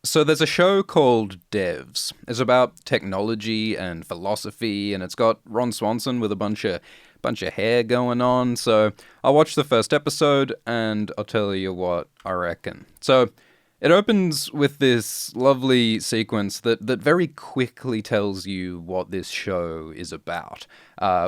So there's a show called Devs. It's about technology and philosophy, and it's got Ron Swanson with a bunch of hair going on. So I watched the first episode, and I'll tell you what I reckon. So it opens with this lovely sequence that very quickly tells you what this show is about.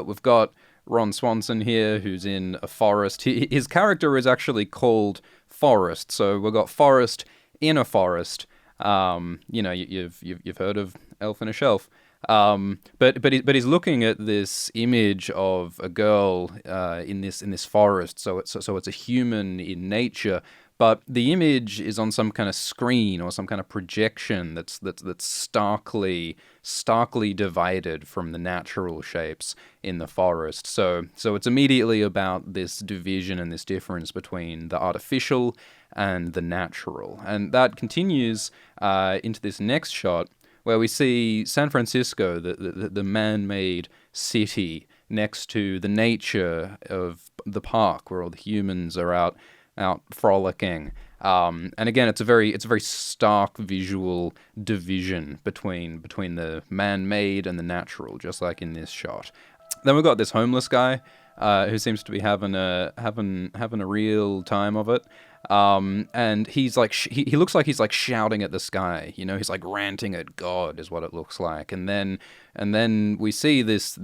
We've got Ron Swanson here, who's in a forest. His character is actually called Forest. So we've got Forest in a forest. You've heard of Elf in a Shelf. But he's looking at this image of a girl in this forest. So it's a human in nature, but the image is on some kind of screen or some kind of projection that's starkly divided from the natural shapes in the forest. So it's immediately about this division and this difference between the artificial and the natural, and that continues into this next shot where we see San Francisco, the man-made city next to the nature of the park where all the humans are out frolicking. And again, it's a very stark visual division between the man-made and the natural, just like in this shot. Then we've got this homeless guy who seems to be having a real time of it. And he's like, he looks like he's like shouting at the sky. He's like ranting at God, is what it looks like. And then we see this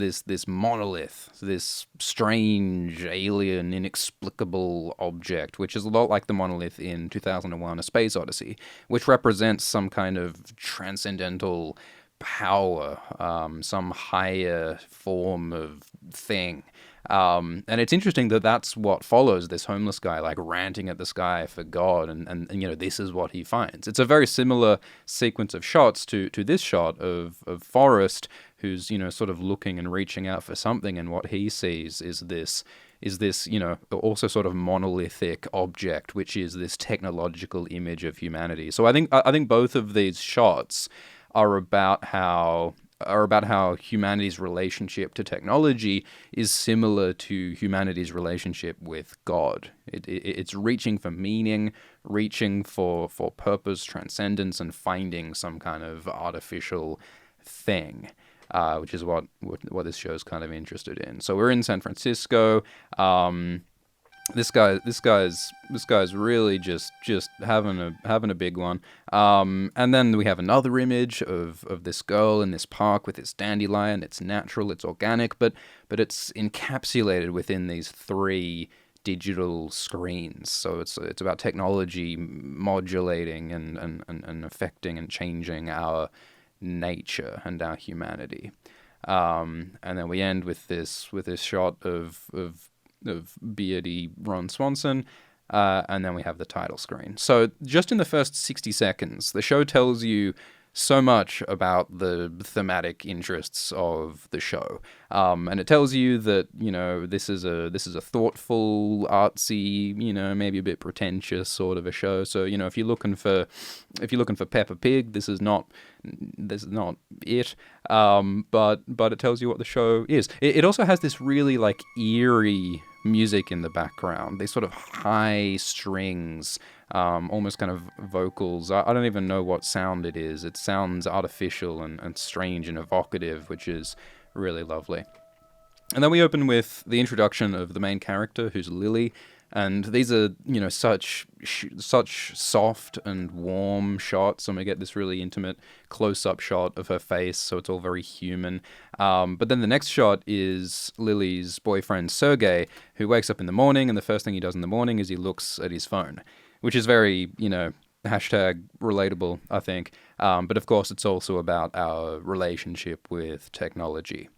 monolith, this strange, alien, inexplicable object, which is a lot like the monolith in 2001: A Space Odyssey, which represents some kind of transcendental power, some higher form of thing. And it's interesting that that's what follows this homeless guy, like ranting at the sky for God, and this is what he finds. It's a very similar sequence of shots to this shot of Forrest, who's sort of looking and reaching out for something, and what he sees is this also sort of monolithic object, which is this technological image of humanity. So I think both of these shots are about how humanity's relationship to technology is similar to humanity's relationship with God. It's reaching for meaning, reaching for purpose, transcendence, and finding some kind of artificial thing, which is what this show is kind of interested in. So we're in San Francisco. This guy's really just having a big one. And then we have another image of this girl in this park with this dandelion. It's natural, it's organic, but it's encapsulated within these three digital screens. So it's about technology modulating and affecting and changing our nature and our humanity. And then we end with this shot of beardy Ron Swanson, and then we have the title screen. So just in the first 60 seconds, the show tells you so much about the thematic interests of the show, and it tells you that this is a thoughtful, artsy, maybe a bit pretentious sort of a show. So if you're looking for Peppa Pig, this is not it. But it tells you what the show is. It also has this really like eerie music in the background. These sort of high strings, almost kind of vocals. I don't even know what sound it is. It sounds artificial and strange and evocative, which is really lovely. And then we open with the introduction of the main character, who's Lily. And these are, such soft and warm shots, and we get this really intimate close-up shot of her face, so it's all very human. But then the next shot is Lily's boyfriend, Sergey, who wakes up in the morning, and the first thing he does in the morning is he looks at his phone, which is very, hashtag relatable, I think. But of course, it's also about our relationship with technology.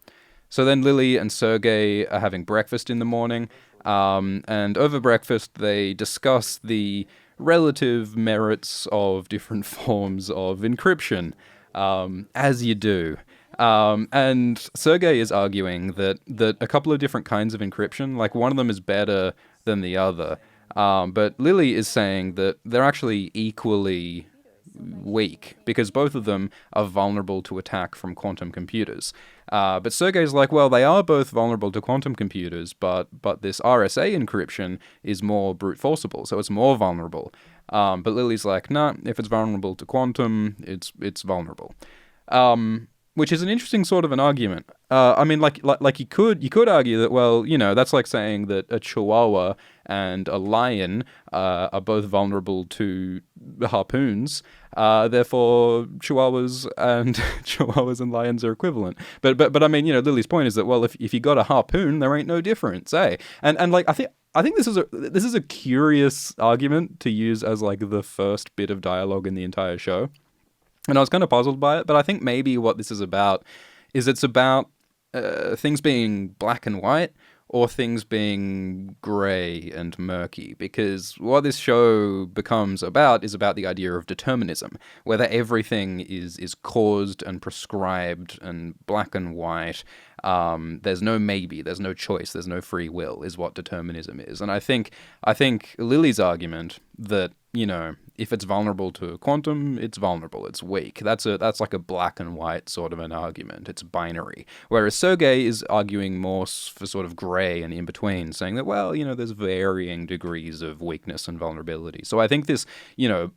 So then Lily and Sergey are having breakfast in the morning, and over breakfast they discuss the relative merits of different forms of encryption, as you do. And Sergey is arguing that a couple of different kinds of encryption, like one of them is better than the other, but Lily is saying that they're actually equally weak because both of them are vulnerable to attack from quantum computers. But Sergey's like, well, they are both vulnerable to quantum computers, but this RSA encryption is more brute forceable, so it's more vulnerable. But Lily's like, nah, if it's vulnerable to quantum, it's vulnerable. Which is an interesting sort of an argument. I mean, like you could argue that, well, that's like saying that a chihuahua and a lion are both vulnerable to harpoons. Therefore, chihuahuas and lions are equivalent. But I mean, Lily's point is that, well, if you got a harpoon, there ain't no difference, eh? And like I think this is a curious argument to use as like the first bit of dialogue in the entire show. And I was kind of puzzled by it, but I think maybe what this is about is it's about things being black and white or things being grey and murky. Because what this show becomes about is about the idea of determinism, whether everything is caused and prescribed and black and white. There's no maybe, there's no choice, there's no free will, is what determinism is. And I think Lily's argument that, if it's vulnerable to quantum, it's vulnerable, it's weak. That's like a black and white sort of an argument. It's binary. Whereas Sergei is arguing more for sort of grey and in between, saying that, well, there's varying degrees of weakness and vulnerability. So I think this,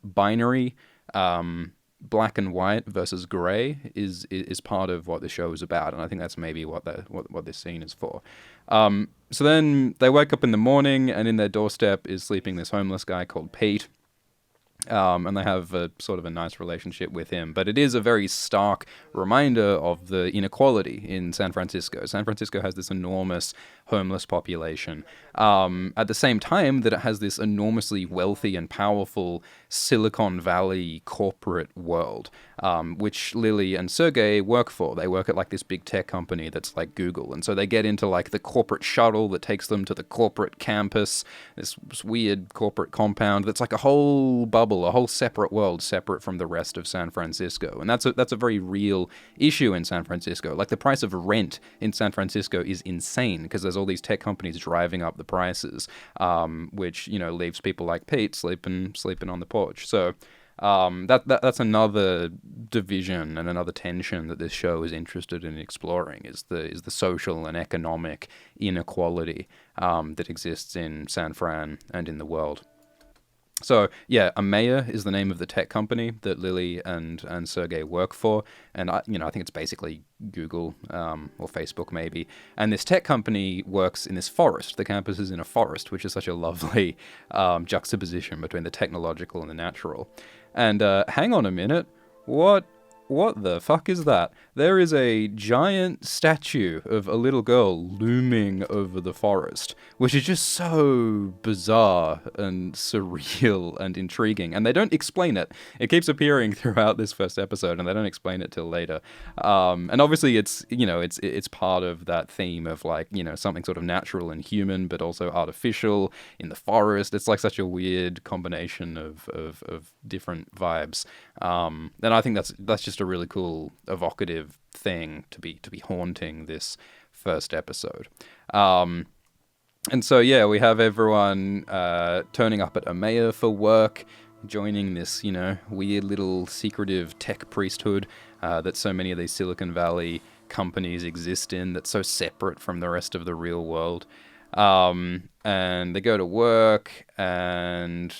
binary, black and white versus grey is part of what the show is about, and I think that's maybe what this scene is for. So then they wake up in the morning, and in their doorstep is sleeping this homeless guy called Pete. And they have a sort of a nice relationship with him. But it is a very stark reminder of the inequality in San Francisco. San Francisco has this enormous homeless population, at the same time that it has this enormously wealthy and powerful Silicon Valley corporate world, which Lily and Sergey work for. They work at like this big tech company that's like Google, and so they get into like the corporate shuttle that takes them to the corporate campus, this weird corporate compound that's like a whole bubble, a whole separate world, separate from the rest of San Francisco. And that's a very real issue in San Francisco. Like the price of rent in San Francisco is insane because there's all these tech companies driving up the prices, which leaves people like Pete sleeping on the porch. So that's another division and another tension that this show is interested in exploring, is the social and economic inequality that exists in San Fran and in the world. So yeah, Amaya is the name of the tech company that Lily and Sergey work for, and I think it's basically Google or Facebook maybe. And this tech company works in this forest. The campus is in a forest, which is such a lovely juxtaposition between the technological and the natural. And hang on a minute, what the fuck is that? There is a giant statue of a little girl looming over the forest, which is just so bizarre and surreal and intriguing. And they don't explain it. It keeps appearing throughout this first episode, and they don't explain it till later. And obviously, it's part of that theme of like something sort of natural and human, but also artificial in the forest. It's like such a weird combination of different vibes. And I think that's just a really cool, evocative thing to be haunting this first episode. And so yeah, we have everyone turning up at Amaya for work, joining this weird little secretive tech priesthood that so many of these Silicon Valley companies exist in, that's so separate from the rest of the real world. And they go to work, and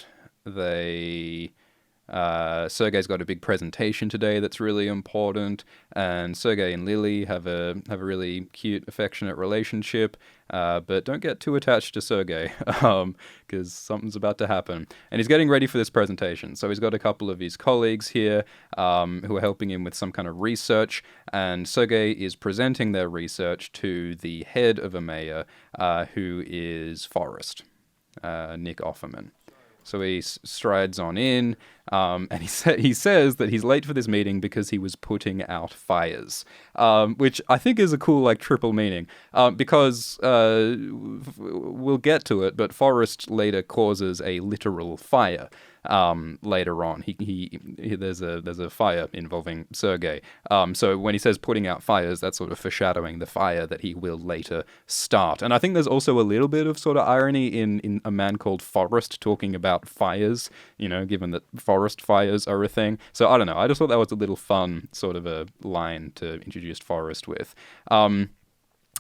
Sergey's got a big presentation today that's really important, and Sergey and Lily have a really cute, affectionate relationship, but don't get too attached to Sergey, because something's about to happen. And he's getting ready for this presentation, so he's got a couple of his colleagues here who are helping him with some kind of research, and Sergey is presenting their research to the head of Amaya, who is Forrest, Nick Offerman. So he strides on in, and he says that he's late for this meeting because he was putting out fires, which I think is a cool like triple meaning, because we'll get to it, but Forrest later causes a literal fire. Later on, there's a fire involving Sergey. So when he says putting out fires, that's sort of foreshadowing the fire that he will later start. And I think there's also a little bit of sort of irony in a man called Forrest talking about fires, given that forest fires are a thing. So I don't know. I just thought that was a little fun sort of a line to introduce Forrest with.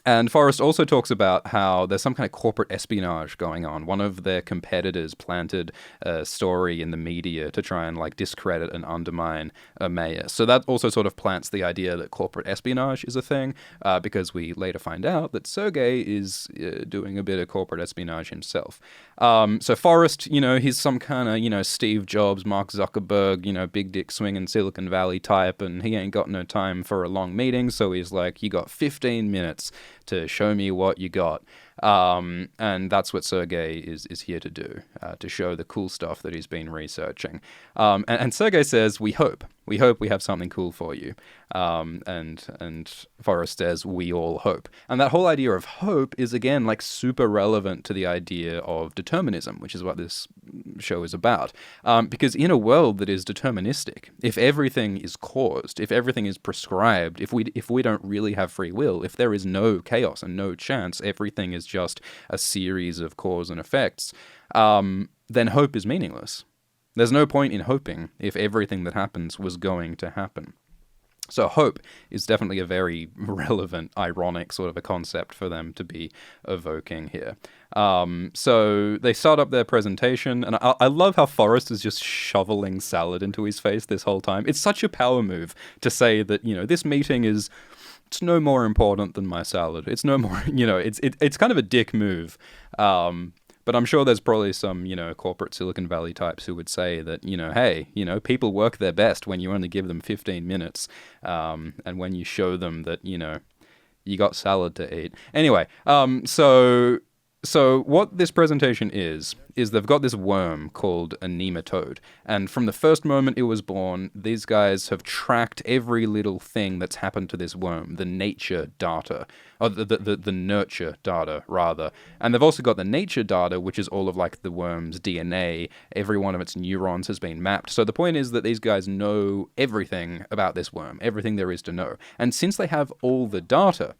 And Forrest also talks about how there's some kind of corporate espionage going on. One of their competitors planted a story in the media to try and like discredit and undermine Amaya. So that also sort of plants the idea that corporate espionage is a thing, because we later find out that Sergei is doing a bit of corporate espionage himself. So Forrest, he's some kind of, Steve Jobs, Mark Zuckerberg, big dick swinging Silicon Valley type, and he ain't got no time for a long meeting. So he's like, you got 15 minutes to show me what you got. And that's what Sergei is here to do, to show the cool stuff that he's been researching. And Sergei says, we hope we have something cool for you. And Forrest says, we all hope. And that whole idea of hope is, again, like super relevant to the idea of determinism, which is what this show is about. Because in a world that is deterministic, if everything is caused, if everything is prescribed, if we don't really have free will, if there is no chaos and no chance, everything is just a series of cause and effects, then hope is meaningless. There's no point in hoping if everything that happens was going to happen. So hope is definitely a very relevant, ironic sort of a concept for them to be evoking here. So they start up their presentation, and I love how Forrest is just shoveling salad into his face this whole time. It's such a power move to say that, this meeting is... it's no more important than my salad. It's no more, it's kind of a dick move. But I'm sure there's probably some, corporate Silicon Valley types who would say that, hey, people work their best when you only give them 15 minutes. And when you show them that, you got salad to eat. Anyway, so what this presentation is they've got this worm called a nematode. And from the first moment it was born, these guys have tracked every little thing that's happened to this worm, the nature data, or the nurture data, rather. And they've also got the nature data, which is all of like the worm's DNA. Every one of its neurons has been mapped. So the point is that these guys know everything about this worm, everything there is to know. And since they have all the data,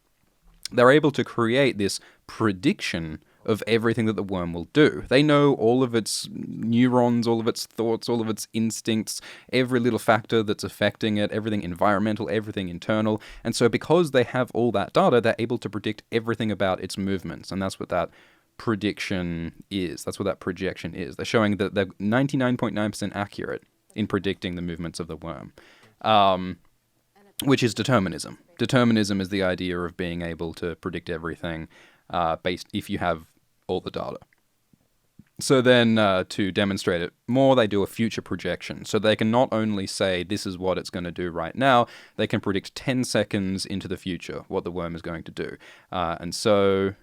they're able to create this prediction of everything that the worm will do. They know all of its neurons, all of its thoughts, all of its instincts, every little factor that's affecting it, everything environmental, everything internal. And so because they have all that data, they're able to predict everything about its movements. And that's what that prediction is. That's what that projection is. They're showing that they're 99.9% accurate in predicting the movements of the worm. Which is determinism. Determinism is the idea of being able to predict everything based if you have all the data. So then to demonstrate it more, they do a future projection. So they can not only say this is what it's going to do right now, they can predict 10 seconds into the future what the worm is going to do. And so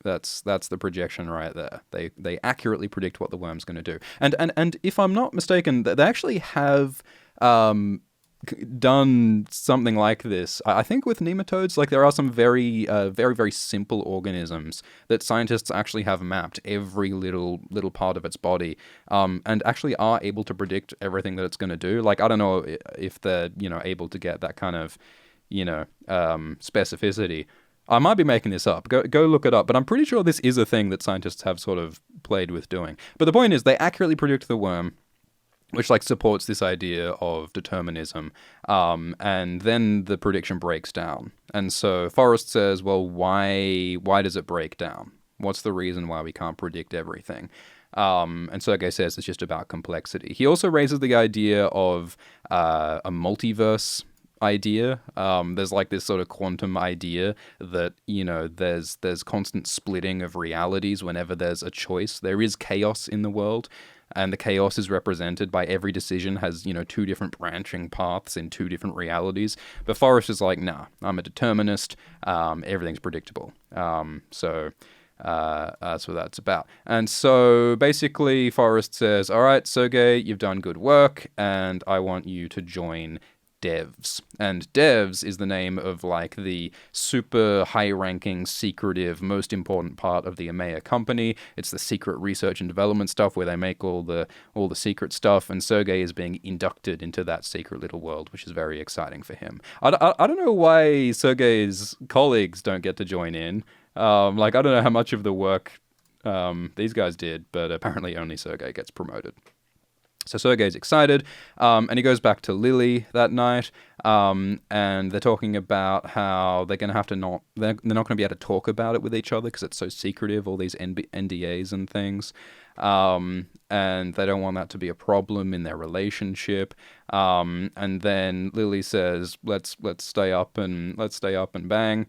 that's the projection right there. They accurately predict what the worm's going to do. And if I'm not mistaken, they actually have done something like this. I think with nematodes, like there are some very, very simple organisms that scientists actually have mapped every little part of its body, and actually are able to predict everything that it's going to do. Like, I don't know if they're, able to get that kind of, specificity. I might be making this up. Go look it up. But I'm pretty sure this is a thing that scientists have sort of played with doing. But the point is, they accurately predict the worm, which supports this idea of determinism, and then the prediction breaks down. And so Forrest says, well, why does it break down? What's the reason why we can't predict everything? And Sergei says it's just about complexity. He also raises the idea of a multiverse idea. There's this sort of quantum idea that, there's constant splitting of realities whenever there's a choice. There is chaos in the world. And the chaos is represented by every decision has, two different branching paths in two different realities. But Forrest is like, nah, I'm a determinist. Everything's predictable. So that's what that's about. And so basically Forrest says, all right, Sergei, you've done good work, and I want you to join Devs. And Devs is the name of the super high-ranking, secretive, most important part of the Amaya company. It's the secret research and development stuff where they make all the secret stuff, and Sergei is being inducted into that secret little world, which is very exciting for him. I don't know why Sergei's colleagues don't get to join in. I don't know how much of the work these guys did, but apparently only Sergei gets promoted. So Sergei's excited, and he goes back to Lily that night, and they're talking about how they're going to have to not they're not going to be able to talk about it with each other because it's so secretive, all these NDAs and things. And they don't want that to be a problem in their relationship. And then Lily says, "Let's stay up and bang."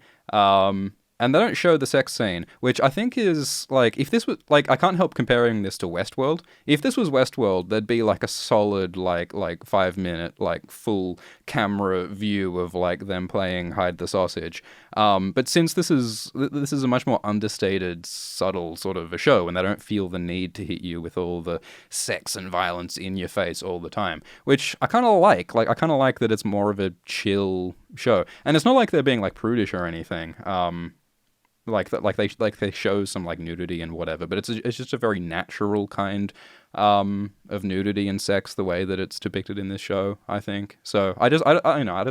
And they don't show the sex scene, which I think is, like, if this was, like, I can't help comparing this to Westworld. If this was Westworld, there'd be, like, a solid, like 5-minute, like, full camera view of, like, them playing hide the sausage. But since this is a much more understated, subtle sort of a show, and they don't feel the need to hit you with all the sex and violence in your face all the time, which I kind of like. Like, I kind of like that it's more of a chill show. And it's not like they're being, like, prudish or anything. Like that, like they show some like nudity and whatever, but it's just a very natural kind of nudity and sex, the way that it's depicted in this show, I think. So I just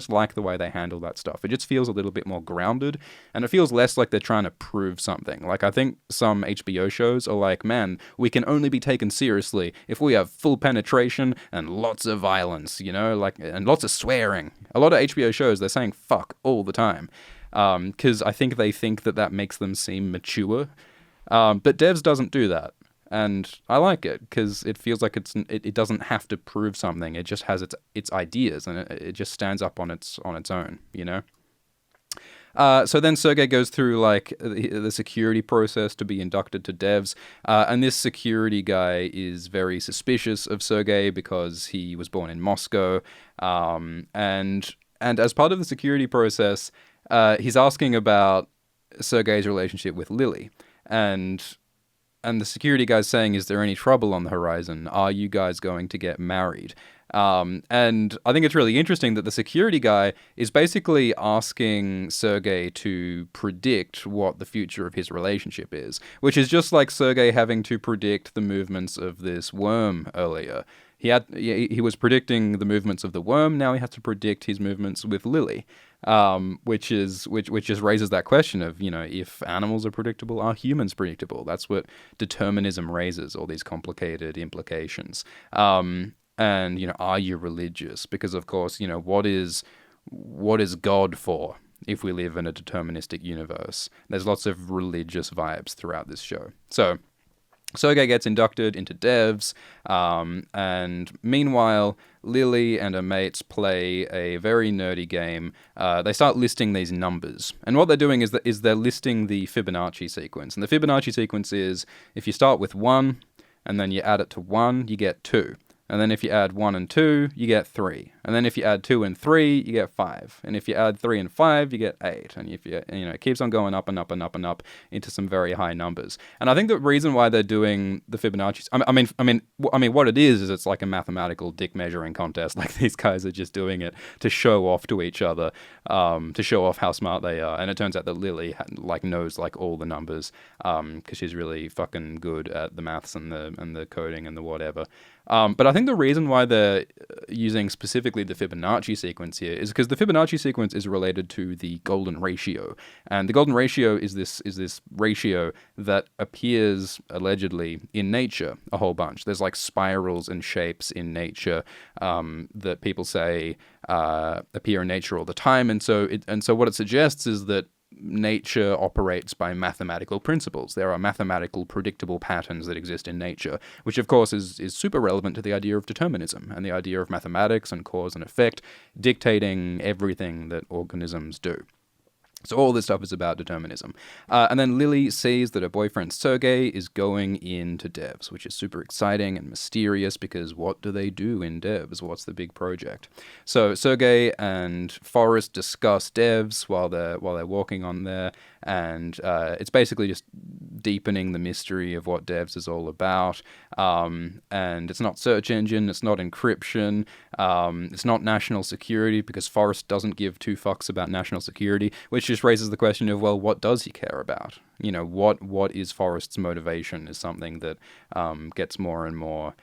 like the way they handle that stuff. It just feels a little bit more grounded, and it feels less like they're trying to prove something. Like, I think some HBO shows are like, man, we can only be taken seriously if we have full penetration and lots of violence, like, and lots of swearing. A lot of HBO shows, they're saying fuck all the time. Because I think they think that makes them seem mature. But Devs doesn't do that. And I like it, because it feels like it doesn't have to prove something. It just has its ideas, and it just stands up on its own, So then Sergei goes through, like, the security process to be inducted to Devs, and this security guy is very suspicious of Sergei because he was born in Moscow, and as part of the security process, he's asking about Sergei's relationship with Lily, and the security guy's saying, "Is there any trouble on the horizon? Are you guys going to get married?" And I think it's really interesting that the security guy is basically asking Sergei to predict what the future of his relationship is, which is just like Sergei having to predict the movements of this worm earlier. He was predicting the movements of the worm. Now he has to predict his movements with Lily, which just raises that question of, if animals are predictable, are humans predictable? That's what determinism raises, all these complicated implications. And are you religious? Because of course, what is God for if we live in a deterministic universe? There's lots of religious vibes throughout this show. So Sergei gets inducted into Devs, and meanwhile, Lily and her mates play a very nerdy game. They start listing these numbers, and what they're doing is they're listing the Fibonacci sequence. And the Fibonacci sequence is, if you start with 1, and then you add it to 1, you get 2. And then if you add 1 and 2, you get 3. And then if you add 2 and 3, you get 5. And if you add 3 and 5, you get 8. And if it keeps on going up and up and up and up into some very high numbers. And I think the reason why they're doing the Fibonacci, I mean, what it is it's like a mathematical dick measuring contest. Like, these guys are just doing it to show off to each other, to show off how smart they are. And it turns out that Lily knows like all the numbers, because she's really fucking good at the maths and the coding and the whatever. But I think the reason why they're using specifically the Fibonacci sequence here is because the Fibonacci sequence is related to the golden ratio. And the golden ratio is this ratio that appears allegedly in nature a whole bunch. There's like spirals and shapes in nature that people say appear in nature all the time. And so what it suggests is that nature operates by mathematical principles. There are mathematical predictable patterns that exist in nature, which of course is super relevant to the idea of determinism and the idea of mathematics and cause and effect dictating everything that organisms do. So all this stuff is about determinism. And then Lily sees that her boyfriend Sergei is going into Devs, which is super exciting and mysterious, because what do they do in Devs? What's the big project? So Sergei and Forrest discuss Devs while they're walking on there, and it's basically just deepening the mystery of what Devs is all about. And it's not search engine, it's not encryption, it's not national security, because Forrest doesn't give two fucks about national security, which just raises the question of, well, what does he care about? What is Forrest's motivation is something that gets more and more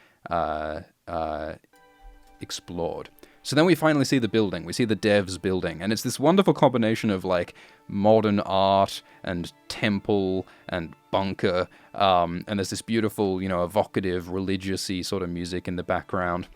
explored. So then we finally see the building. We see the Devs building, and it's this wonderful combination of like modern art and temple and bunker, and there's this beautiful, evocative, religious-y sort of music in the background.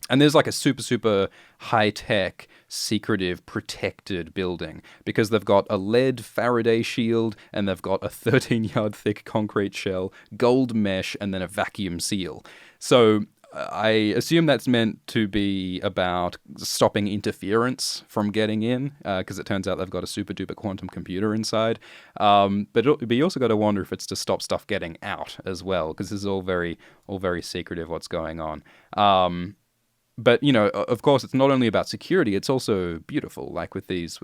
And there's like a super, super high tech, secretive, protected building because they've got a lead Faraday shield and they've got a 13-yard thick concrete shell, gold mesh, and then a vacuum seal. So I assume that's meant to be about stopping interference from getting in, because it turns out they've got a super duper quantum computer inside. But you also got to wonder if it's to stop stuff getting out as well, because this is all very secretive what's going on. But you know, of course, it's not only about security; it's also beautiful. Like with these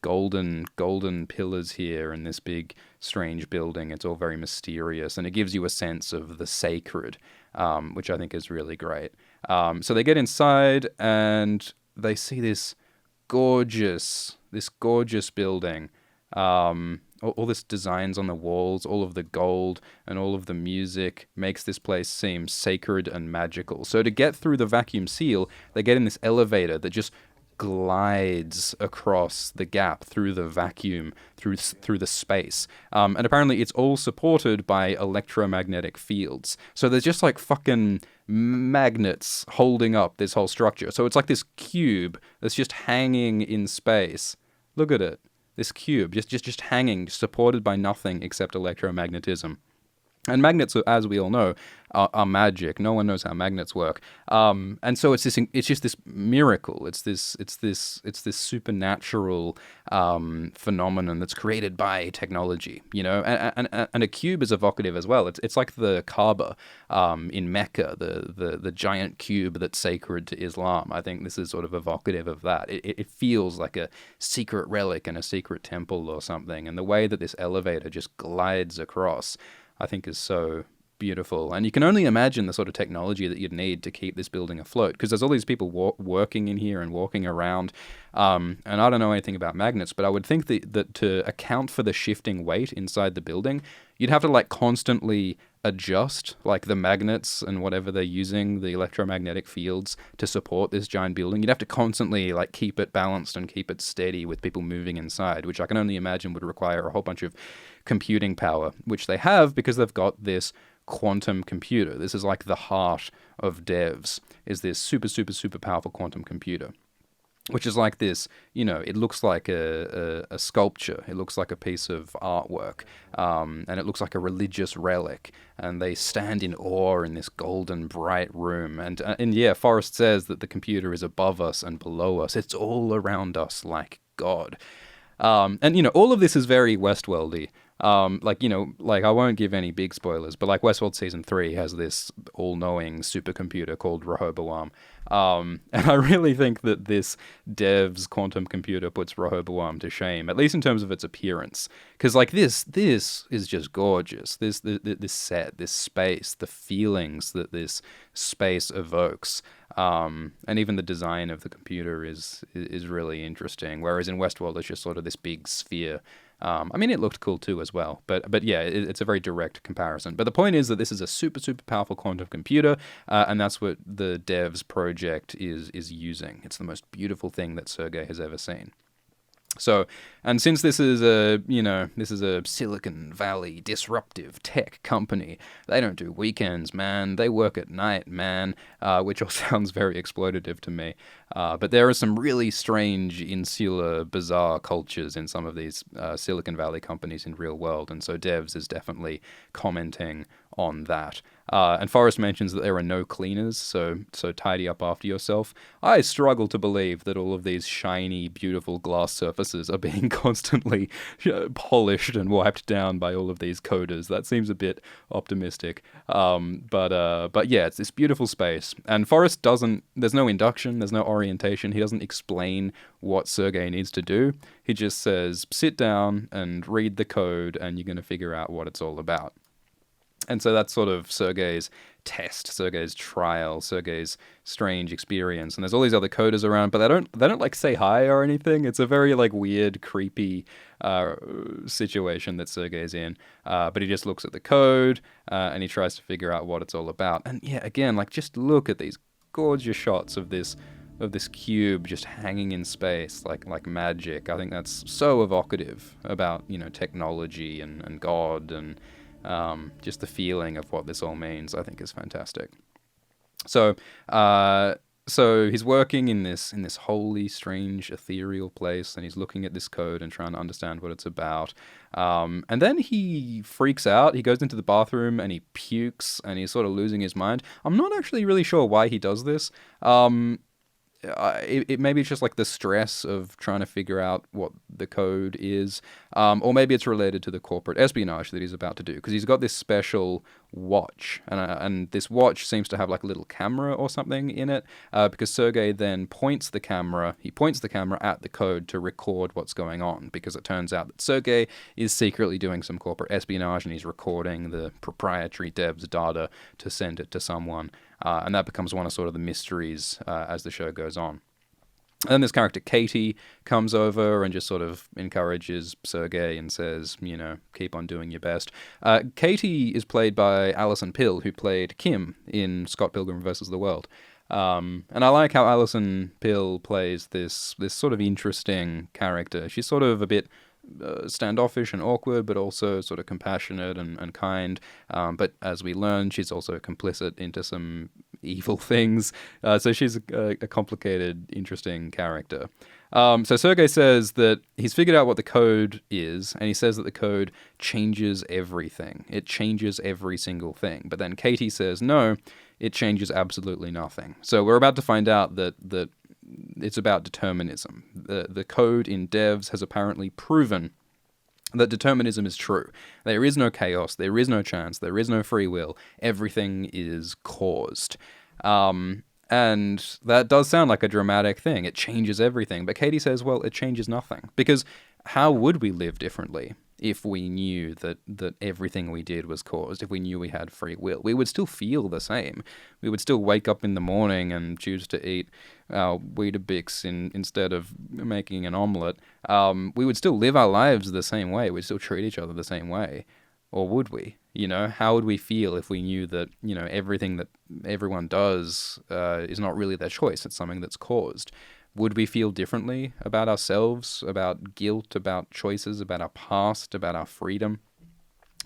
golden pillars here and this big strange building. It's all very mysterious, and it gives you a sense of the sacred, which I think is really great. So they get inside and they see this gorgeous building. All this designs on the walls, all of the gold and all of the music makes this place seem sacred and magical. So to get through the vacuum seal, they get in this elevator that just glides across the gap through the vacuum, through the space. And apparently it's all supported by electromagnetic fields. So there's just like fucking magnets holding up this whole structure. So it's like this cube that's just hanging in space. Look at it. This cube, just hanging, supported by nothing except electromagnetism. And magnets, as we all know, are magic. No one knows how magnets work. And so it's just this miracle. It's this supernatural phenomenon that's created by technology. You know, and a cube is evocative as well. It's like the Kaaba in Mecca, the giant cube that's sacred to Islam. I think this is sort of evocative of that. It feels like a secret relic in a secret temple or something. And the way that this elevator just glides across, I think, is so beautiful. And you can only imagine the sort of technology that you'd need to keep this building afloat, because there's all these people working in here and walking around. And I don't know anything about magnets, but I would think that to account for the shifting weight inside the building, you'd have to like constantly adjust like the magnets and whatever they're using, the electromagnetic fields to support this giant building. You'd have to constantly like keep it balanced and keep it steady with people moving inside, which I can only imagine would require a whole bunch of computing power, which they have because they've got this quantum computer. This is like the heart of devs, is this super, super, super powerful quantum computer, which is like this, you know, it looks like a sculpture. It looks like a piece of artwork, and it looks like a religious relic. And they stand in awe in this golden, bright room. And yeah, Forrest says that the computer is above us and below us. It's all around us like God. And, you know, all of this is very Westworldy. Like, you know, like I won't give any big spoilers, but like Westworld Season 3 has this all-knowing supercomputer called Rehoboam. And I really think that this dev's quantum computer puts Rehoboam to shame, at least in terms of its appearance. Because like this is just gorgeous. This set, this space, the feelings that this space evokes. And even the design of the computer is really interesting. Whereas in Westworld, it's just sort of this big sphere. I mean, it looked cool too as well, but yeah, it's a very direct comparison. But the point is that this is a super, super powerful quantum computer, and that's what the devs project is using. It's the most beautiful thing that Sergey has ever seen. So, and since this is a Silicon Valley disruptive tech company, they don't do weekends, man. They work at night, man, which all sounds very exploitative to me. But there are some really strange, insular, bizarre cultures in some of these Silicon Valley companies in real world, and so Devs is definitely commenting on that. And Forrest mentions that there are no cleaners, so tidy up after yourself. I struggle to believe that all of these shiny, beautiful glass surfaces are being constantly polished and wiped down by all of these coders. That seems a bit optimistic. But yeah, it's this beautiful space. And Forrest there's no induction, there's no orientation. He doesn't explain what Sergey needs to do. He just says, sit down and read the code and you're going to figure out what it's all about. And so that's sort of Sergey's test, Sergey's trial, Sergey's strange experience. And there's all these other coders around, but they don't like say hi or anything. It's a very like weird, creepy situation that Sergey's in. But he just looks at the code and he tries to figure out what it's all about. And yeah, again, like just look at these gorgeous shots of this cube just hanging in space like magic. I think that's so evocative about, you know, technology and God and just the feeling of what this all means, I think is fantastic. So So he's working in this holy, strange, ethereal place, and he's looking at this code and trying to understand what it's about. And then he freaks out. He goes into the bathroom and he pukes, and he's sort of losing his mind. I'm not actually really sure why he does this. It maybe it's just like the stress of trying to figure out what the code is, or maybe it's related to the corporate espionage that he's about to do, because he's got this special watch, and this watch seems to have like a little camera or something in it, because Sergei then points the camera at the code to record what's going on, because it turns out that Sergei is secretly doing some corporate espionage, and he's recording the proprietary dev's data to send it to someone. And that becomes one of sort of the mysteries as the show goes on. And then this character Katie comes over and just sort of encourages Sergei and says, keep on doing your best. Katie is played by Alison Pill, who played Kim in Scott Pilgrim vs. the World. And I like how Alison Pill plays this sort of interesting character. She's sort of a bit standoffish and awkward, but also sort of compassionate and kind. But as we learn, she's also complicit into some evil things. So she's a complicated, interesting character. So Sergei says that he's figured out what the code is, and he says that the code changes everything. It changes every single thing. But then Katie says, no, it changes absolutely nothing. So we're about to find out that it's about determinism. The code in devs has apparently proven that determinism is true. There is no chaos, there is no chance, there is no free will. Everything is caused. And that does sound like a dramatic thing. It changes everything. But Katie says, well, it changes nothing. Because how would we live differently if we knew that everything we did was caused, if we knew we had free will? We would still feel the same. We would still wake up in the morning and choose to eat Weetabix instead of making an omelette. We would still live our lives the same way. We'd still treat each other the same way. Or would we? How would we feel if we knew that, everything that everyone does is not really their choice, it's something that's caused? Would we feel differently about ourselves, about guilt, about choices, about our past, about our freedom?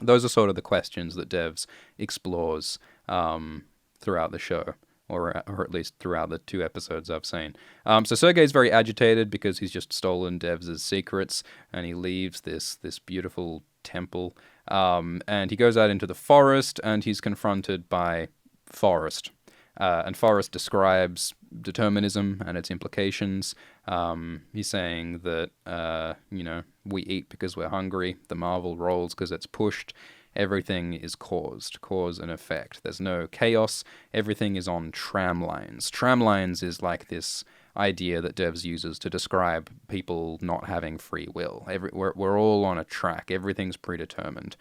Those are sort of the questions that Devs explores throughout the show, or at least throughout the 2 episodes I've seen. So Sergei's very agitated because he's just stolen Devs' secrets, and he leaves this beautiful temple, and he goes out into the forest, and he's confronted by Forrest. And Forrest describes determinism and its implications. He's saying that, we eat because we're hungry. The marble rolls because it's pushed. Everything is caused, cause and effect. There's no chaos. Everything is on tram lines. Tram lines is like this idea that Devs uses to describe people not having free will. We're all on a track. Everything's predetermined,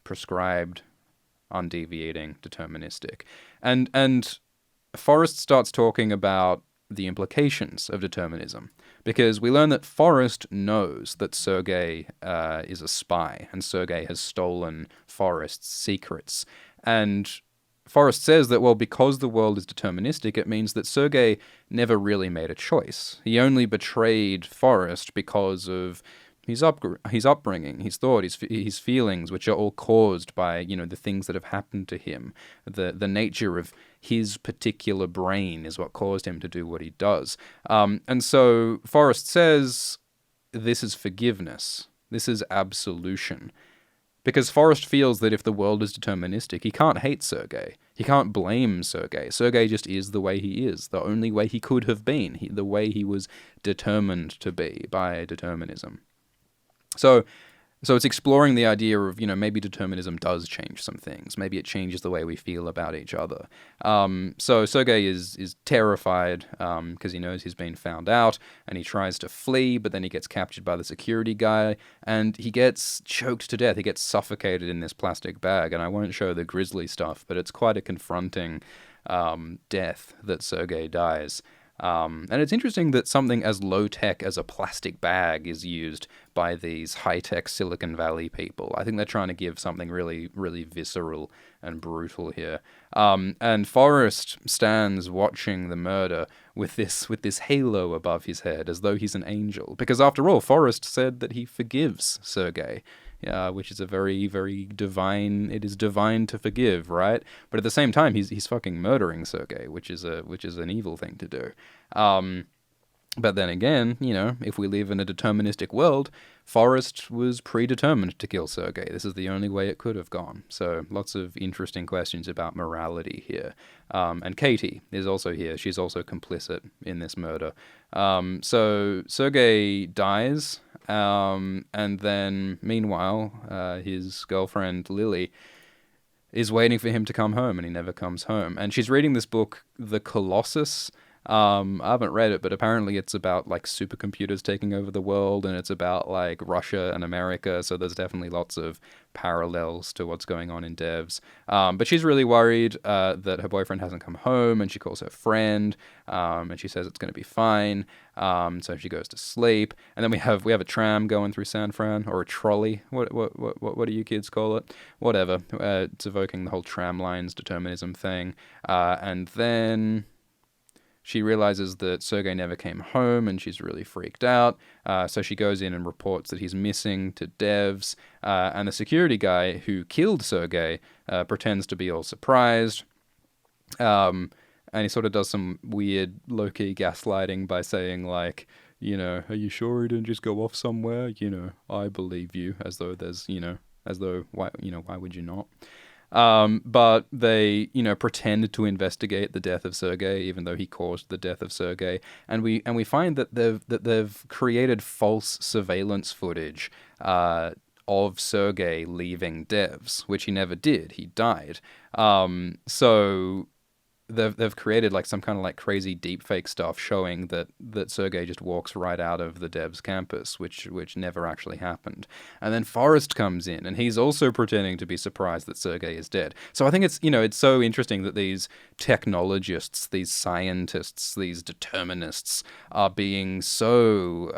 prescribed, undeviating, deterministic. And Forrest starts talking about the implications of determinism, because we learn that Forrest knows that Sergei is a spy, and Sergei has stolen Forrest's secrets. And Forrest says that, well, because the world is deterministic, it means that Sergei never really made a choice. He only betrayed Forrest because of his upbringing, his thought, his feelings, which are all caused by, the things that have happened to him. The nature of his particular brain is what caused him to do what he does. And so Forrest says, this is forgiveness. This is absolution. Because Forrest feels that if the world is deterministic, he can't hate Sergei. He can't blame Sergei. Sergei just is the way he is, the only way he could have been, the way he was determined to be by determinism. So it's exploring the idea of, maybe determinism does change some things. Maybe it changes the way we feel about each other. So Sergei is terrified because he knows he's been found out, and he tries to flee, but then he gets captured by the security guy, and he gets choked to death. He gets suffocated in this plastic bag, and I won't show the grisly stuff, but it's quite a confronting death that Sergei dies. And it's interesting that something as low-tech as a plastic bag is used by these high-tech Silicon Valley people. I think they're trying to give something really, really visceral and brutal here. And Forrest stands watching the murder with this halo above his head, as though he's an angel. Because after all, Forrest said that he forgives Sergei. which is a very, very divine. It is divine to forgive, right? But at the same time, he's fucking murdering Sergei, which is an evil thing to do. But then again, if we live in a deterministic world, Forrest was predetermined to kill Sergei. This is the only way it could have gone. So lots of interesting questions about morality here. And Katie is also here. She's also complicit in this murder. So Sergei dies, and then meanwhile, his girlfriend Lily is waiting for him to come home, and he never comes home. And she's reading this book, The Colossus. I haven't read it, but apparently it's about like supercomputers taking over the world, and it's about like Russia and America. So there's definitely lots of parallels to what's going on in devs. But she's really worried that her boyfriend hasn't come home, and she calls her friend, and she says it's going to be fine. So she goes to sleep, and then we have a tram going through San Fran, or a trolley. What do you kids call it? Whatever. It's evoking the whole tram lines determinism thing, and then she realizes that Sergei never came home, and she's really freaked out. So she goes in and reports that he's missing to devs. And the security guy who killed Sergei pretends to be all surprised. And he sort of does some weird low-key gaslighting by saying, like, are you sure he didn't just go off somewhere? I believe you, as though why would you not? But they, pretend to investigate the death of Sergei, even though he caused the death of Sergei. And we find that they've created false surveillance footage of Sergei leaving devs, which he never did. He died. So they've created like some kind of like crazy deepfake stuff showing that Sergei just walks right out of the devs campus, which never actually happened. And then Forrest comes in, and he's also pretending to be surprised that Sergei is dead. So I think it's it's so interesting that these technologists, these scientists, these determinists are being so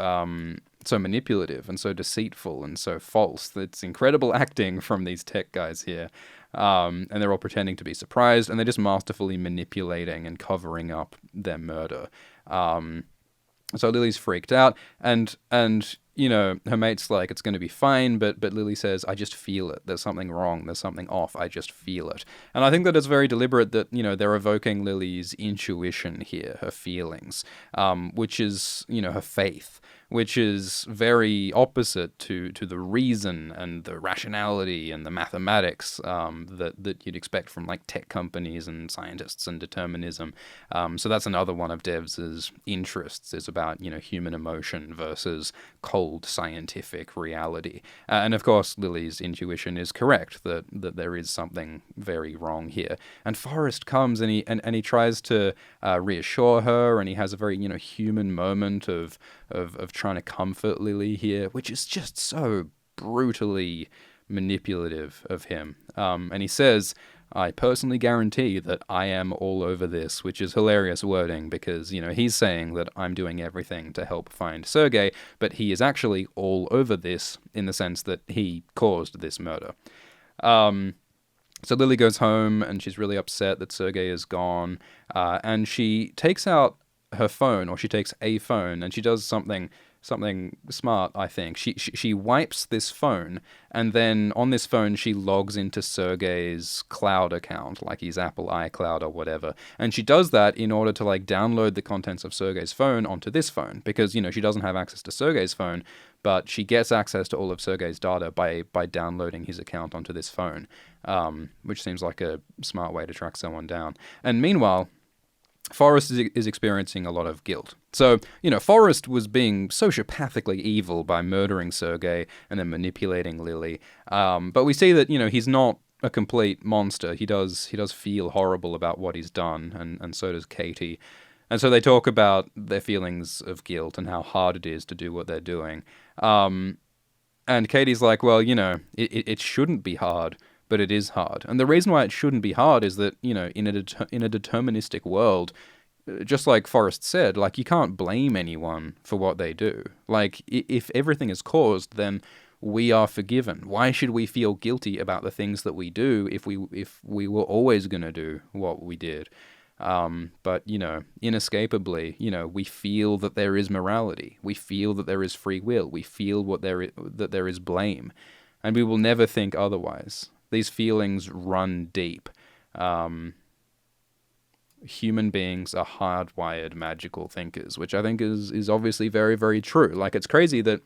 manipulative and so deceitful and so false. It's incredible acting from these tech guys here. And they're all pretending to be surprised, and they're just masterfully manipulating and covering up their murder. So Lily's freaked out, and her mate's like, it's going to be fine, but Lily says, I just feel it. There's something wrong. There's something off. I just feel it. And I think that it's very deliberate that, they're evoking Lily's intuition here, her feelings, which is, her faith, which is very opposite to the reason and the rationality and the mathematics that you'd expect from like tech companies and scientists and determinism. So that's another one of Dev's interests, is about human emotion versus cold scientific reality. And of course, Lily's intuition is correct that there is something very wrong here. And Forrest comes and he tries to reassure her, and he has a very human moment of trying to comfort Lily here, which is just so brutally manipulative of him. And he says, I personally guarantee that I am all over this, which is hilarious wording because, he's saying that I'm doing everything to help find Sergei, but he is actually all over this in the sense that he caused this murder. So Lily goes home, and she's really upset that Sergei is gone, and she takes out her phone, or she takes a phone, and she does something smart, I think. She wipes this phone, and then on this phone she logs into Sergei's cloud account, like his Apple iCloud or whatever. And she does that in order to like download the contents of Sergei's phone onto this phone, because she doesn't have access to Sergei's phone, but she gets access to all of Sergei's data by downloading his account onto this phone, which seems like a smart way to track someone down. And meanwhile, Forrest is experiencing a lot of guilt. So, Forrest was being sociopathically evil by murdering Sergei and then manipulating Lily. But we see that, he's not a complete monster. He does feel horrible about what he's done, and so does Katie. And so they talk about their feelings of guilt and how hard it is to do what they're doing. And Katie's like, well, it shouldn't be hard, but it is hard. And the reason why it shouldn't be hard is that, in a deterministic world, just like Forrest said, like, you can't blame anyone for what they do. Like, if everything is caused, then we are forgiven. Why should we feel guilty about the things that we do if we were always going to do what we did? But, inescapably, we feel that there is morality. We feel that there is free will. We feel that there is blame. and we will never think otherwise. These feelings run deep. Human beings are hardwired magical thinkers, which I think is obviously very, very true. Like, it's crazy that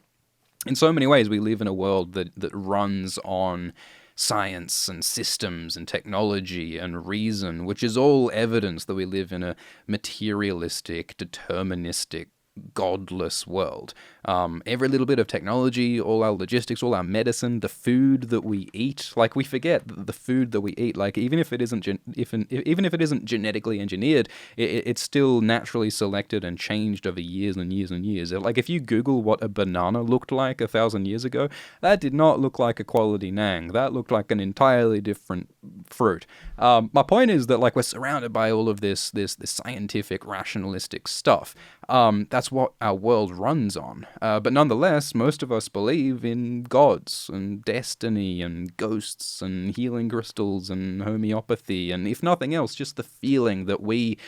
in so many ways we live in a world that runs on science and systems and technology and reason, which is all evidence that we live in a materialistic, deterministic, godless world. Every little bit of technology, all our logistics, all our medicine, the food that we eat, like, we forget that the food that we eat, like, even if it isn't even if it isn't genetically engineered, it's still naturally selected and changed over years and years and years. Like, if you Google what a banana looked like 1,000 years ago, that did not look like a quality nang. That looked like an entirely different fruit. My point is that, like, we're surrounded by all of this scientific, rationalistic stuff. That's what our world runs on. But nonetheless, most of us believe in gods and destiny and ghosts and healing crystals and homeopathy, and if nothing else, just the feeling that we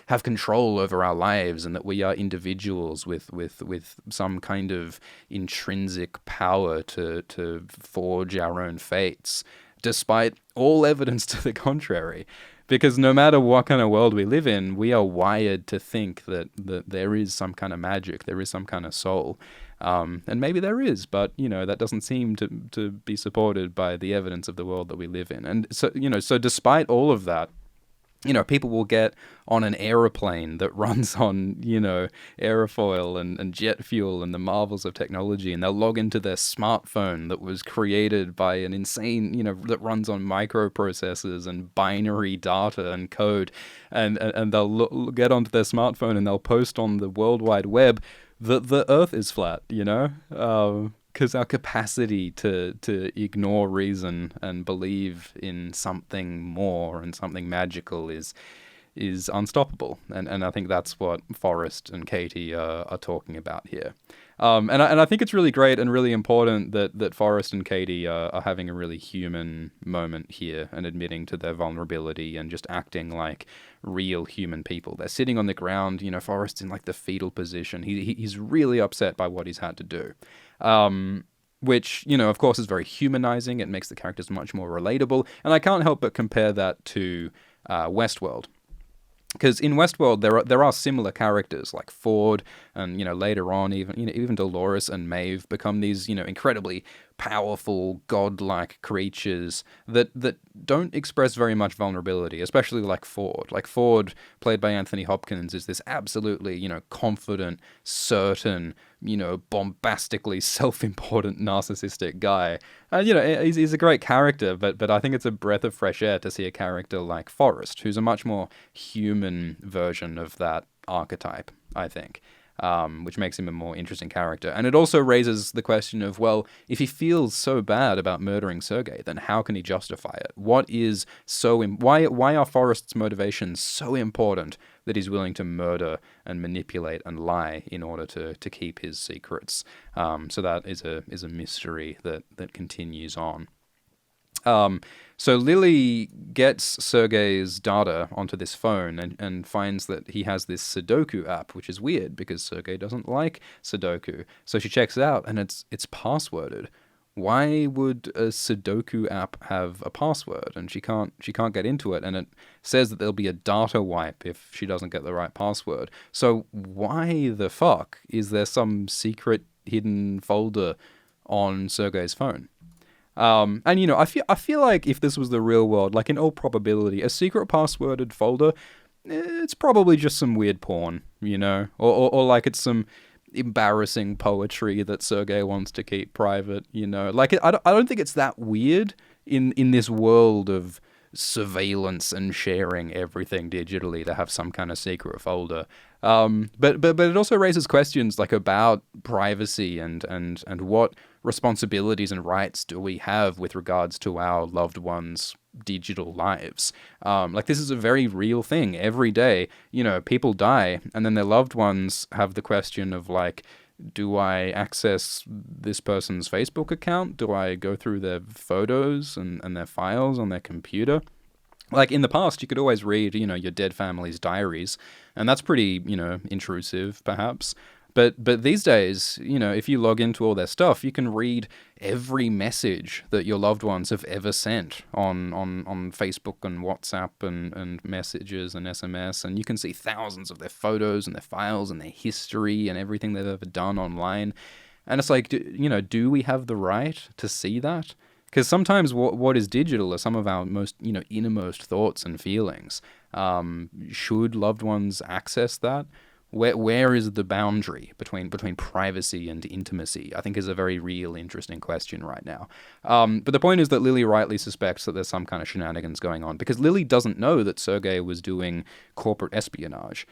have control over our lives and that we are individuals with some kind of intrinsic power to forge our own fates, despite all evidence to the contrary. Because no matter what kind of world we live in, we are wired to think that there is some kind of magic, there is some kind of soul. And maybe there is, but, that doesn't seem to be supported by the evidence of the world that we live in. And so despite all of that, people will get on an aeroplane that runs on, aerofoil and jet fuel and the marvels of technology, and they'll log into their smartphone that was created by an insane, that runs on microprocessors and binary data and code, and they'll get onto their smartphone and they'll post on the World Wide Web that the Earth is flat, because our capacity to ignore reason and believe in something more and something magical is unstoppable. And I think that's what Forrest and Katie are talking about here. And I think it's really great and really important that Forrest and Katie are having a really human moment here and admitting to their vulnerability and just acting like real human people. They're sitting on the ground, Forrest's in like the fetal position. He's really upset by what he's had to do. Which, of course, is very humanizing. It makes the characters much more relatable. And I can't help but compare that to Westworld. Because in Westworld, there are similar characters like Ford, and later on even Dolores and Maeve become these incredibly powerful godlike creatures that don't express very much vulnerability, especially like Ford. Like Ford, played by Anthony Hopkins, is this absolutely confident, certain, bombastically self-important narcissistic guy. And he's a great character, but I think it's a breath of fresh air to see a character like Forrest, who's a much more human version of that archetype, I think. Which makes him a more interesting character. And it also raises the question of, well, if he feels so bad about murdering Sergei, then how can he justify it? Why are Forrest's motivations so important that he's willing to murder and manipulate and lie in order to keep his secrets? So that is a mystery that continues on. So Lily gets Sergei's data onto this phone and finds that he has this Sudoku app, which is weird because Sergei doesn't like Sudoku. So she checks it out and it's passworded. Why would a Sudoku app have a password? And she can't get into it, and it says that there'll be a data wipe if she doesn't get the right password. So why the fuck is there some secret hidden folder on Sergei's phone? And I feel like if this was the real world, like in all probability, a secret passworded folder, it's probably just some weird porn, or like it's some embarrassing poetry that Sergei wants to keep private, Like I don't think it's that weird in this world of surveillance and sharing everything digitally to have some kind of secret folder. But it also raises questions like about privacy and what responsibilities and rights do we have with regards to our loved ones' digital lives. Like, this is a very real thing. Every day, people die, and then their loved ones have the question of, like, do I access this person's Facebook account? Do I go through their photos and their files on their computer? Like, in the past, you could always read, your dead family's diaries, and that's pretty, intrusive, perhaps. But these days, if you log into all their stuff, you can read every message that your loved ones have ever sent on Facebook and WhatsApp and messages and SMS, and you can see thousands of their photos and their files and their history and everything they've ever done online. And it's like, do we have the right to see that? Because sometimes what is digital are some of our most, innermost thoughts and feelings. Should loved ones access that? Where is the boundary between privacy and intimacy? I think is a very real, interesting question right now. But the point is that Lily rightly suspects that there's some kind of shenanigans going on, because Lily doesn't know that Sergei was doing corporate espionage,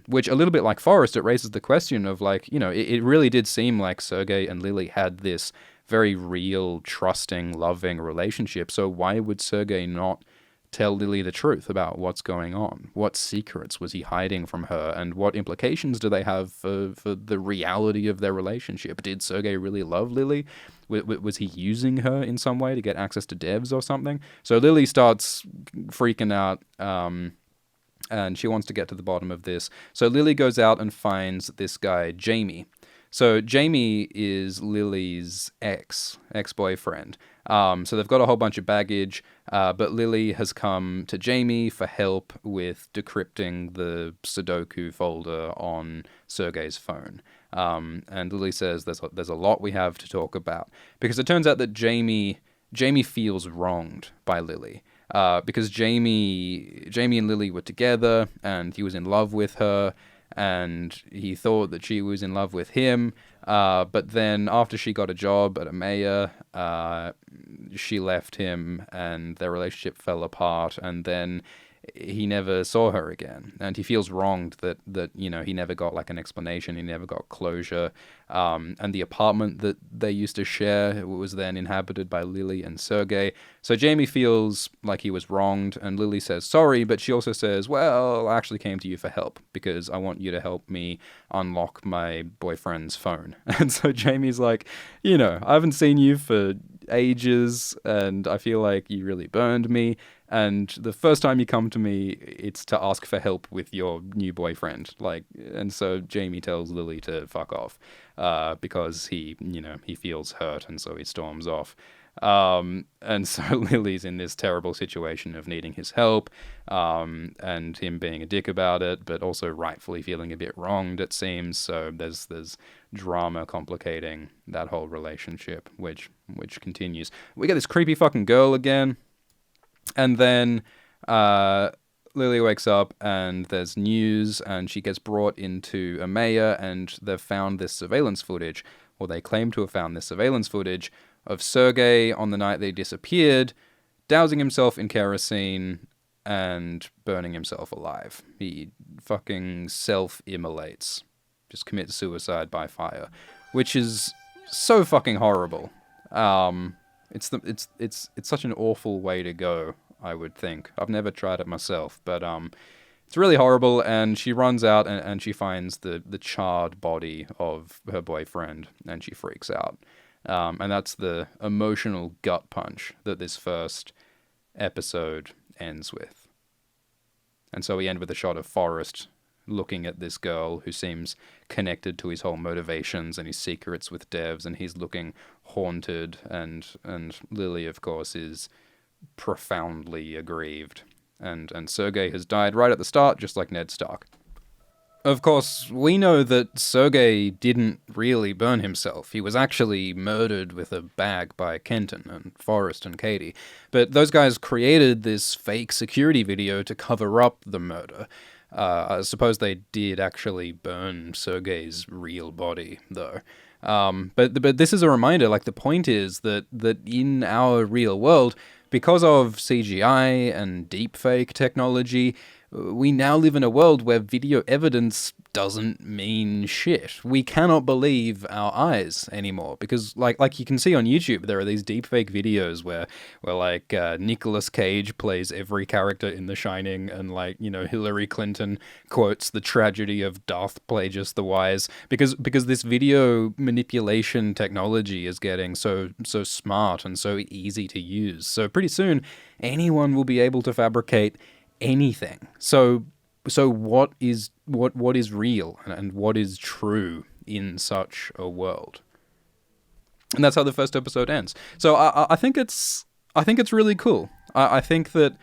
which, a little bit like Forrest, it raises the question of, like, it really did seem like Sergei and Lily had this very real, trusting, loving relationship. So why would Sergei not tell Lily the truth about what's going on? What secrets was he hiding from her, and what implications do they have for the reality of their relationship? Did Sergei really love Lily? Was he using her in some way to get access to devs or something? So Lily starts freaking out, and she wants to get to the bottom of this. So Lily goes out and finds this guy, Jamie. So Jamie is Lily's ex-boyfriend. So they've got a whole bunch of baggage, but Lily has come to Jamie for help with decrypting the Sudoku folder on Sergei's phone. And Lily says there's a lot we have to talk about, because it turns out that Jamie feels wronged by Lily. Because Jamie and Lily were together, and he was in love with her, and he thought that she was in love with him, but then after she got a job at a mayor, she left him, and their relationship fell apart, and then he never saw her again, and he feels wronged that he never got like an explanation, he never got closure, and the apartment that they used to share was then inhabited by Lily and Sergei. So Jamie feels like he was wronged, and Lily says sorry, but she also says, well, I actually came to you for help because I want you to help me unlock my boyfriend's phone. And so Jamie's like, I haven't seen you for ages, and I feel like you really burned me, and the first time you come to me, it's to ask for help with your new boyfriend. And so Jamie tells Lily to fuck off, because he feels hurt, and so he storms off. And so Lily's in this terrible situation of needing his help, and him being a dick about it, but also rightfully feeling a bit wronged, it seems. So there's drama complicating that whole relationship, which continues. We get this creepy fucking girl again. And then Lily wakes up, and there's news, and she gets brought into a mayor, and they've found this surveillance footage, or they claim to have found this surveillance footage of Sergei on the night they disappeared, dousing himself in kerosene and burning himself alive. He fucking self-immolates, just commits suicide by fire, which is so fucking horrible. It's such an awful way to go, I would think. I've never tried it myself, but it's really horrible, and she runs out and she finds the charred body of her boyfriend, and she freaks out. And that's the emotional gut punch that this first episode ends with. And so we end with a shot of Forrest looking at this girl who seems connected to his whole motivations and his secrets with devs, and he's looking haunted, and Lily, of course, is profoundly aggrieved. And Sergei has died right at the start, just like Ned Stark. Of course, we know that Sergei didn't really burn himself. He was actually murdered with a bag by Kenton and Forrest and Katie. But those guys created this fake security video to cover up the murder. I suppose they did actually burn Sergei's real body, though. But this is a reminder, like, the point is that in our real world, because of CGI and deepfake technology, we now live in a world where video evidence doesn't mean shit. We cannot believe our eyes anymore, because like you can see on YouTube, there are these deepfake videos where Nicolas Cage plays every character in The Shining, and Hillary Clinton quotes the tragedy of Darth Plagueis the Wise, because this video manipulation technology is getting so smart and so easy to use. So pretty soon anyone will be able to fabricate anything. So So what is real and what is true in such a world? And that's how the first episode ends. So I think it's really cool. I think that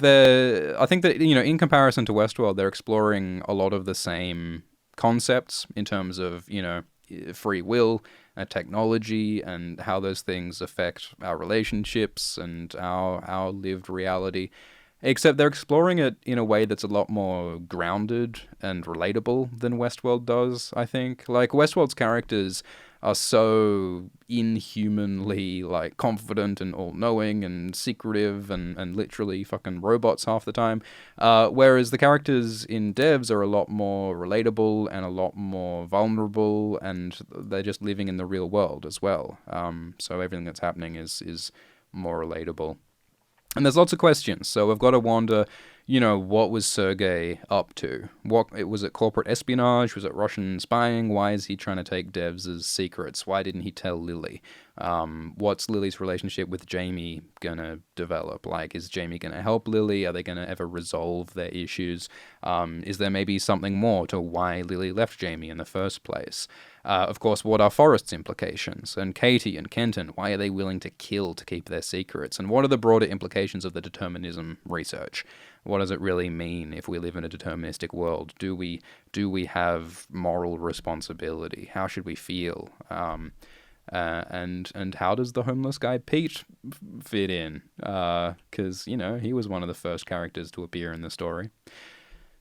in comparison to Westworld, they're exploring a lot of the same concepts in terms of free will and technology and how those things affect our relationships and our lived reality. Except they're exploring it in a way that's a lot more grounded and relatable than Westworld does, I think. Like, Westworld's characters are so inhumanly, like, confident and all-knowing and secretive and literally fucking robots half the time. Whereas the characters in Devs are a lot more relatable and a lot more vulnerable, and they're just living in the real world as well. So everything that's happening is more relatable. And there's lots of questions, so we've got to wonder, what was Sergei up to? Was it corporate espionage? Was it Russian spying? Why is he trying to take Devs' secrets? Why didn't he tell Lily? What's Lily's relationship with Jamie gonna develop? Like, is Jamie gonna help Lily? Are they gonna ever resolve their issues? Is there maybe something more to why Lily left Jamie in the first place? Of course, what are Forrest's implications? And Katie and Kenton, why are they willing to kill to keep their secrets? And what are the broader implications of the determinism research? What does it really mean if we live in a deterministic world? Do we have moral responsibility? How should we feel? And how does the homeless guy Pete fit in? Because he was one of the first characters to appear in the story.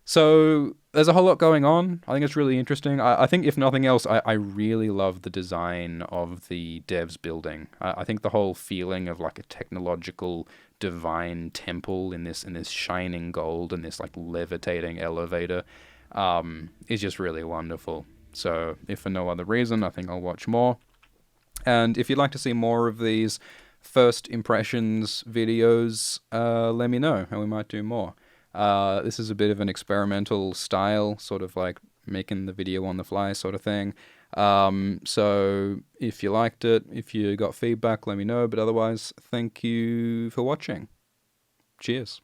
So there's a whole lot going on. I think it's really interesting. I think, if nothing else, I really love the design of the Devs building. I think the whole feeling of like a technological divine temple in this shining gold and this like levitating elevator is just really wonderful. So if for no other reason, I think I'll watch more. And if you'd like to see more of these first impressions videos, let me know and we might do more. This is a bit of an experimental style, sort of like making the video on the fly sort of thing. So if you liked it, if you got feedback, let me know. But otherwise, thank you for watching. Cheers.